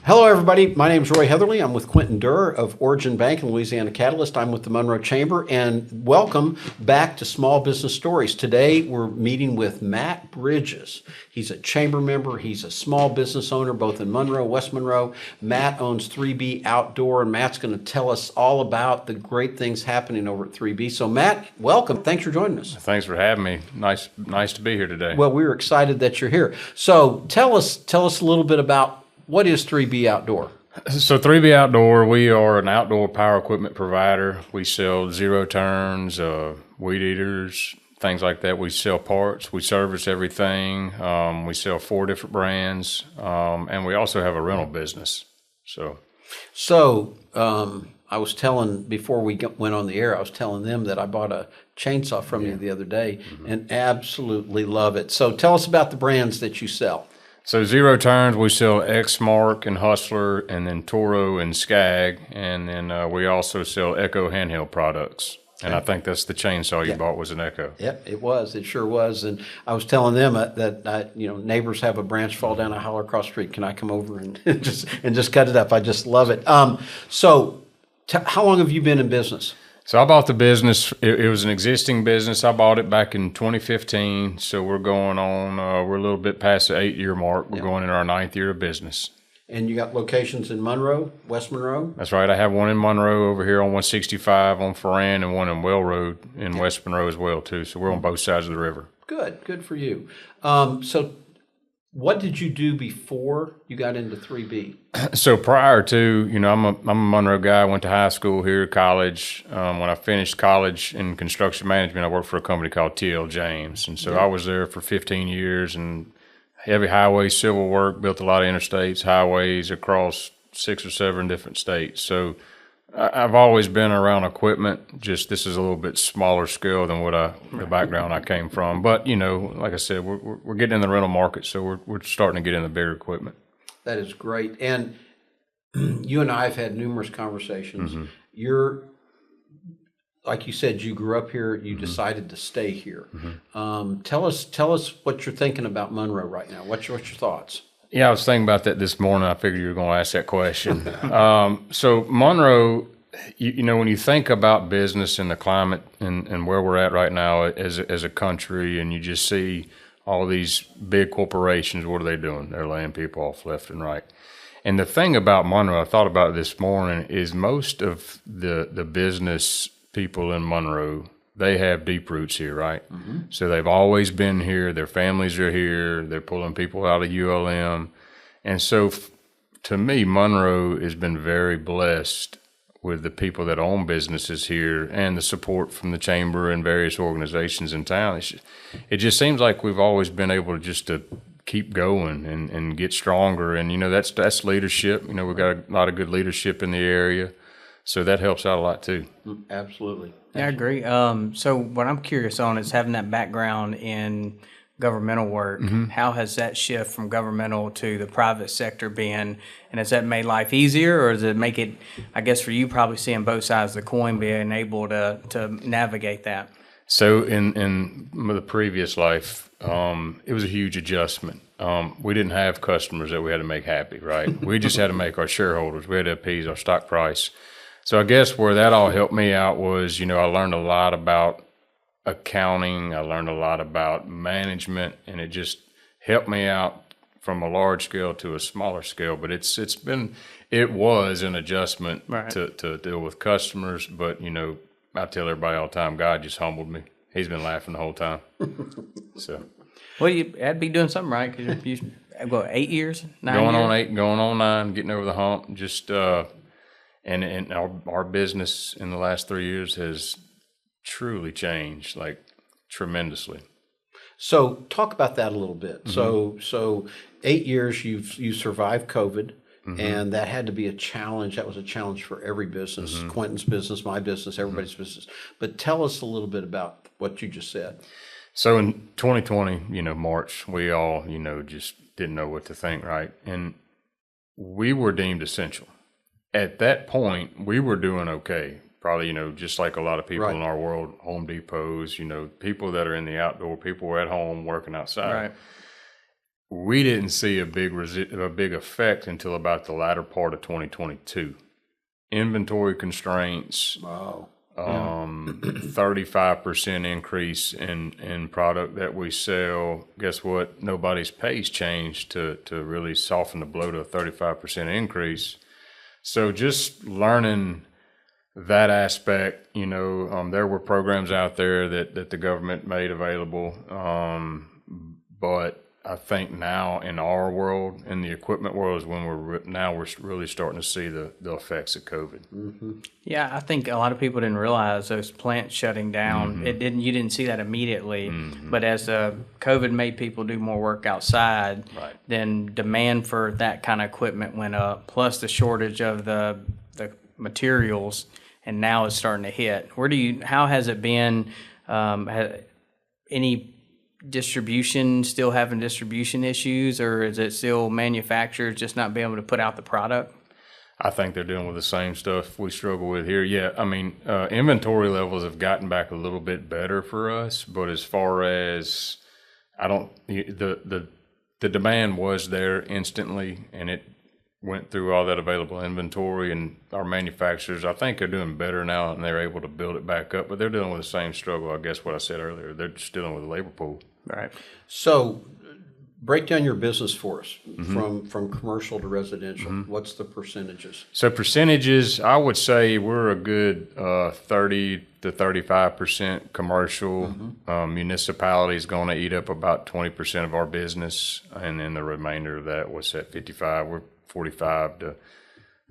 Hello, everybody. My name is Roy Heatherly. I'm with Quentin Durr of Origin Bank and Louisiana Catalyst. I'm with the Monroe Chamber, and welcome back to Small Business Stories. Today, we're meeting with Matt Bridges. He's a chamber member. He's a small business owner, both in Monroe, West Monroe. Matt owns 3B Outdoor, and Matt's going to tell us all about the great things happening over at 3B. So, Matt, welcome. Thanks for joining us. Thanks for having me. Nice to be here today. Well, we're excited that you're here. So, tell us a little bit about what is 3B Outdoor? So 3B Outdoor, we are an outdoor power equipment provider. We sell zero turns, weed eaters, things like that. We sell parts. We service everything. We sell 4 different brands, and we also have a rental business. So I was telling, before we went on the air, I was telling them that I bought a chainsaw from you the other day and absolutely love it. So tell us about the brands that you sell. So zero turns, we sell X-Mark and Hustler, and then Toro and Skag, and then we also sell Echo handheld products. And I think that's the chainsaw you bought was an Echo. Yep, it was. It sure was. And I was telling them that neighbors have a branch fall down, I holler across the street. Can I come over and just cut it up? I just love it. So how long have you been in business? So I bought the business. It was an existing business. I bought it back in 2015. So we're going on, we're a little bit past the 8-year mark. We're going in our 9th year of business. And you got locations in Monroe, West Monroe? That's right. I have one in Monroe over here on 165 on Ferran, and one in Well Road in West Monroe as well, too. So we're on both sides of the river. Good for you. So what did you do before you got into 3B? So prior to, I'm a Monroe guy. I went to high school here, college. When I finished college in construction management, I worked for a company called TL James. And so I was there for 15 years and heavy highway civil work, built a lot of interstates, highways across 6 or 7 different states. So I've always been around equipment, just this is a little bit smaller scale than the background I came from. But, like I said, we're getting in the rental market, so we're starting to get in the bigger equipment. That is great. And you and I have had numerous conversations. You're, like you said, you grew up here, you decided to stay here. Tell us what you're thinking about Monroe right now. What's your thoughts? Yeah, I was thinking about that this morning. I figured you were going to ask that question. So Monroe, when you think about business and the climate and where we're at right now as a country, and you just see all these big corporations, what are they doing? They're laying people off left and right. And the thing about Monroe, I thought about it this morning, is most of the business people in Monroe, they have deep roots here, right? So they've always been here. Their families are here. They're pulling people out of ULM. And so to me, Monroe has been very blessed with the people that own businesses here and the support from the chamber and various organizations in town. It just seems like we've always been able to keep going and get stronger. And, that's leadership. We've got a lot of good leadership in the area. So that helps out a lot too. Absolutely. Yeah, I agree. So what I'm curious on is having that background in governmental work. How has that shift from governmental to the private sector been? And has that made life easier, or does it make it, I guess for you probably seeing both sides of the coin, being able to navigate that? So in the previous life, it was a huge adjustment. We didn't have customers that we had to make happy, right? We just had to make our shareholders. We had to appease our stock price. So I guess where that all helped me out was, I learned a lot about accounting. I learned a lot about management, and it just helped me out from a large scale to a smaller scale. But it was an adjustment to deal with customers. But, I tell everybody all the time, God just humbled me. He's been laughing the whole time. So. Well, you had to be doing something right, because you 8 years, 9 going years? on 8, going on 9, getting over the hump. Just and our business in the last 3 years has truly changed, like tremendously. So talk about that a little bit. So 8 years you survived COVID, and that had to be a challenge. That was a challenge for every business, Quentin's business, my business, everybody's business. But tell us a little bit about what you just said. So in 2020, March, we all, just didn't know what to think, right? And we were deemed essential. At that point, we were doing okay. Probably, just like a lot of people in our world, Home Depots, people that are in the outdoor, people were at home working outside. Right. we didn't see a big effect until about the latter part of 2022. Inventory constraints, Wow. 35% increase in product that we sell. Guess what? Nobody's pace changed to really soften the blow to a 35% increase. So just learning that aspect, there were programs out there that the government made available, but I think now in our world, in the equipment world, is when we're really starting to see the effects of COVID. Mm-hmm. Yeah, I think a lot of people didn't realize those plants shutting down. You didn't see that immediately, but as COVID made people do more work outside, Right. then demand for that kind of equipment went up. Plus the shortage of the materials, and now it's starting to hit. How has it been? Any distribution still having distribution issues, or is it still manufacturers just not being able to put out the product? I think they're dealing with the same stuff we struggle with here. Yeah, I mean, inventory levels have gotten back a little bit better for us, but as far as the demand was there instantly, and it went through all that available inventory, and our manufacturers, I think, are doing better now, and they're able to build it back up, but they're dealing with the same struggle, I guess, what I said earlier. They're just dealing with the labor pool. Right. So break down your business for us from commercial to residential. What's the percentages? So percentages, I would say we're a good 30 to 35% commercial. Municipality is going to eat up about 20% of our business, and then the remainder of that was at 55. We're 45 to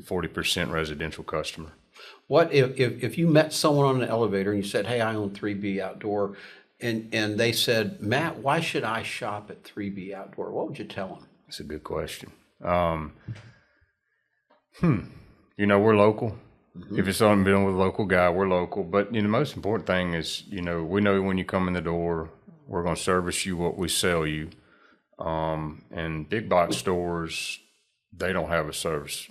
40% residential customer. What if you met someone on an elevator and you said, "Hey, I own 3B Outdoor," and they said, "Matt, why should I shop at 3B Outdoor?" What would you tell them? That's a good question. We're local. If it's something dealing with a local guy, we're local. But the most important thing is, we know when you come in the door, we're going to service you what we sell you. And big box stores, they don't have a service.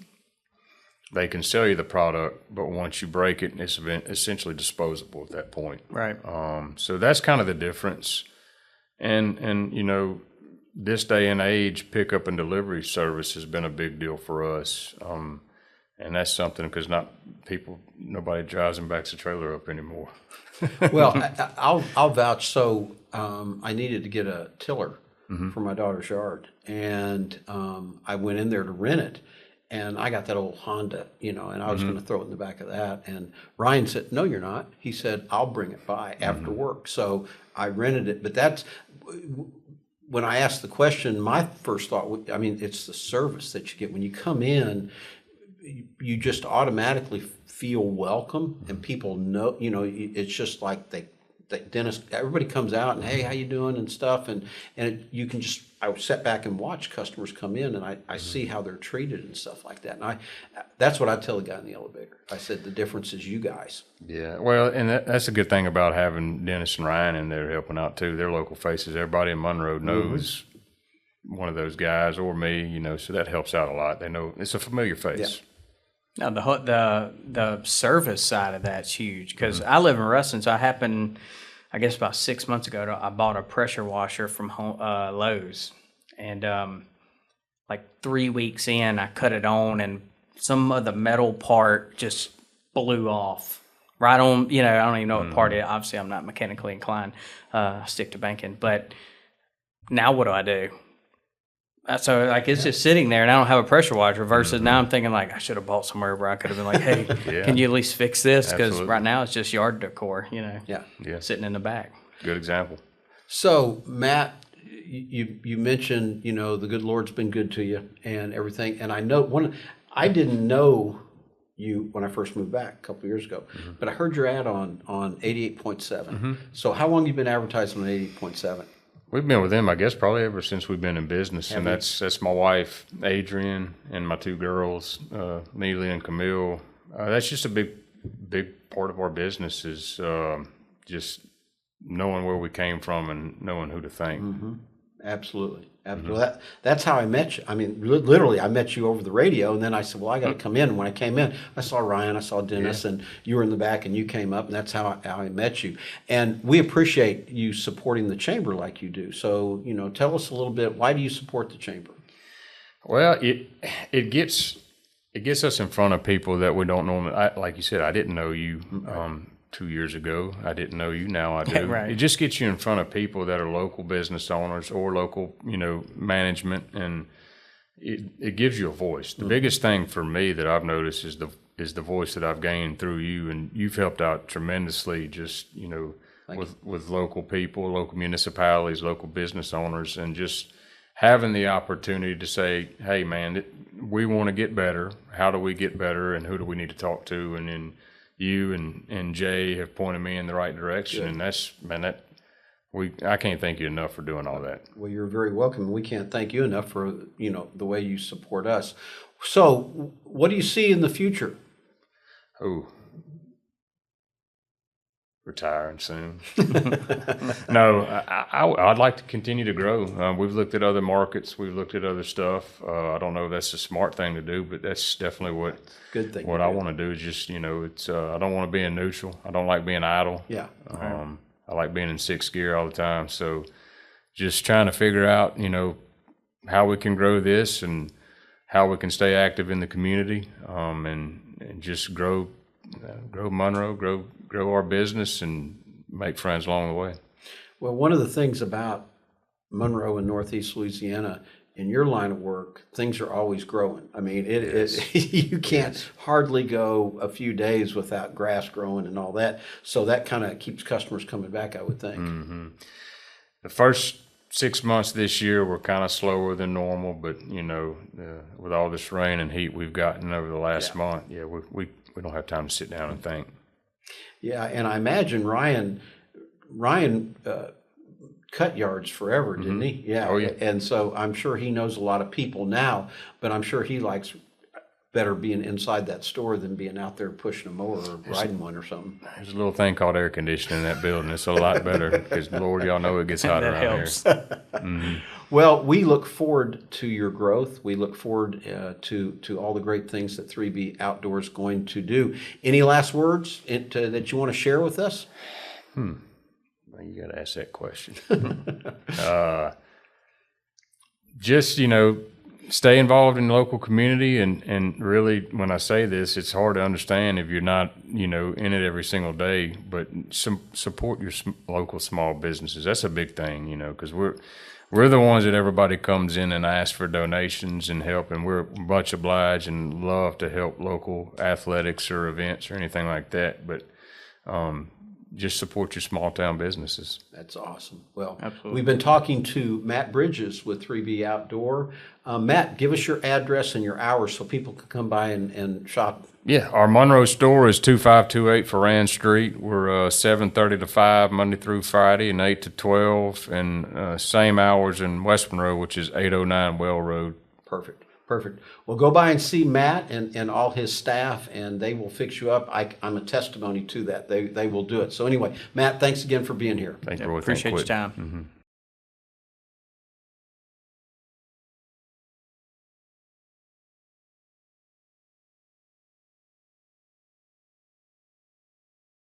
They can sell you the product, but once you break it, it's essentially disposable at that point. Right. So that's kind of the difference. And this day and age, pickup and delivery service has been a big deal for us. And that's something because nobody drives and backs a trailer up anymore. Well, I'll vouch. So I needed to get a tiller for my daughter's yard, and I went in there to rent it. And I got that old Honda, and I was going to throw it in the back of that. And Ryan said, "No, you're not." He said, "I'll bring it by after work." So I rented it. But that's when I asked the question, my first thought, it's the service that you get. When you come in, you just automatically feel welcome, and people know, it's just like Dennis, everybody comes out and, "Hey, how you doing?" and stuff. And you can just, I sat back and watch customers come in, and I see how they're treated and stuff like that. And that's what I tell the guy in the elevator. I said, the difference is you guys. Yeah, well, and that's a good thing about having Dennis and Ryan in there helping out too. They're local faces. Everybody in Monroe knows one of those guys or me, so that helps out a lot. They know it's a familiar face. Yeah. Now the service side of that's huge because I live in Ruston, so I guess about 6 months ago, I bought a pressure washer from Lowe's, and like 3 weeks in, I cut it on, and some of the metal part just blew off. Right on, I don't even know what part it is. Obviously, I'm not mechanically inclined. I stick to banking, but now what do? So it's just sitting there, and I don't have a pressure washer. Versus now, I'm thinking I should have bought somewhere where I could have been like, "Hey, can you at least fix this?" Because right now it's just yard decor, sitting in the back. Good example. So Matt, you mentioned the good Lord's been good to you and everything, and I know I didn't know you when I first moved back a couple of years ago, but I heard your ad on 88.7. So how long have you been advertising on 88.7? We've been with them, I guess, probably ever since we've been in business, and that's my wife, Adrian, and my two girls, Neely and Camille. That's just a big part of our business is just knowing where we came from and knowing who to thank. Absolutely. Absolutely. That's how I met you. I mean, literally, I met you over the radio, and then I said, well, I got to come in. And when I came in, I saw Ryan, I saw Dennis, and you were in the back, and you came up, and that's how I met you. And we appreciate you supporting the chamber like you do. So, tell us a little bit, why do you support the chamber? Well, it gets us in front of people that we don't normally. Like you said, I didn't know you 2 years ago. I didn't know you. Now I do. Right. It just gets you in front of people that are local business owners or local, management, and it gives you a voice. The biggest thing for me that I've noticed is the voice that I've gained through you, and you've helped out tremendously. Just with local people, local municipalities, local business owners, and just having the opportunity to say, hey, man, we want to get better. How do we get better, and who do we need to talk to? And then you and Jay have pointed me in the right direction, and I can't thank you enough for doing all that. Well, you're very welcome. We can't thank you enough for, the way you support us. So what do you see in the future? Oh, retiring soon. No, I'd like to continue to grow. We've looked at other markets. We've looked at other stuff. I don't know if that's a smart thing to do, but that's definitely what I want to do is just, it's, I don't want to be in neutral. I don't like being idle. Yeah. I like being in sixth gear all the time. So just trying to figure out, how we can grow this and how we can stay active in the community, and just grow Monroe, grow our business, and make friends along the way. Well, one of the things about Monroe and Northeast Louisiana, in your line of work, things are always growing. I mean, you can't hardly go a few days without grass growing and all that. So that kind of keeps customers coming back, I would think. Mm-hmm. The first 6 months this year were kind of slower than normal, but with all this rain and heat we've gotten over the last month, we don't have time to sit down and think. Yeah, and I imagine Ryan cut yards forever, didn't he? Yeah. Oh, yeah. And so I'm sure he knows a lot of people now, but I'm sure he likes better being inside that store than being out there pushing a mower or riding one or something. There's a little thing called air conditioning in that building. It's a lot better because, Lord, y'all know it gets hot That around helps. here. Mm-hmm. Well, we look forward to your growth. We look forward to all the great things that 3B Outdoors is going to do. Any last words that you want to share with us? Well, you got to ask that question. Just, stay involved in the local community, and really, when I say this, it's hard to understand if you're not, in it every single day, but support your local small businesses. That's a big thing, because we're the ones that everybody comes in and asks for donations and help, and we're much obliged and love to help local athletics or events or anything like that. But just support your small town businesses. That's awesome. Well, Absolutely. We've been talking to Matt Bridges with 3B Outdoor. Matt, give us your address and your hours so people can come by and shop. Yeah, our Monroe store is 2528 Ferran Street. We're 7:30 to 5 Monday through Friday, and 8 to 12, and same hours in West Monroe, which is 809 Well Road. Perfect. Well, go by and see Matt and all his staff, and they will fix you up. I'm a testimony to that. They will do it. So anyway, Matt, thanks again for being here. Thank you, Roy. Appreciate your Thank you. time.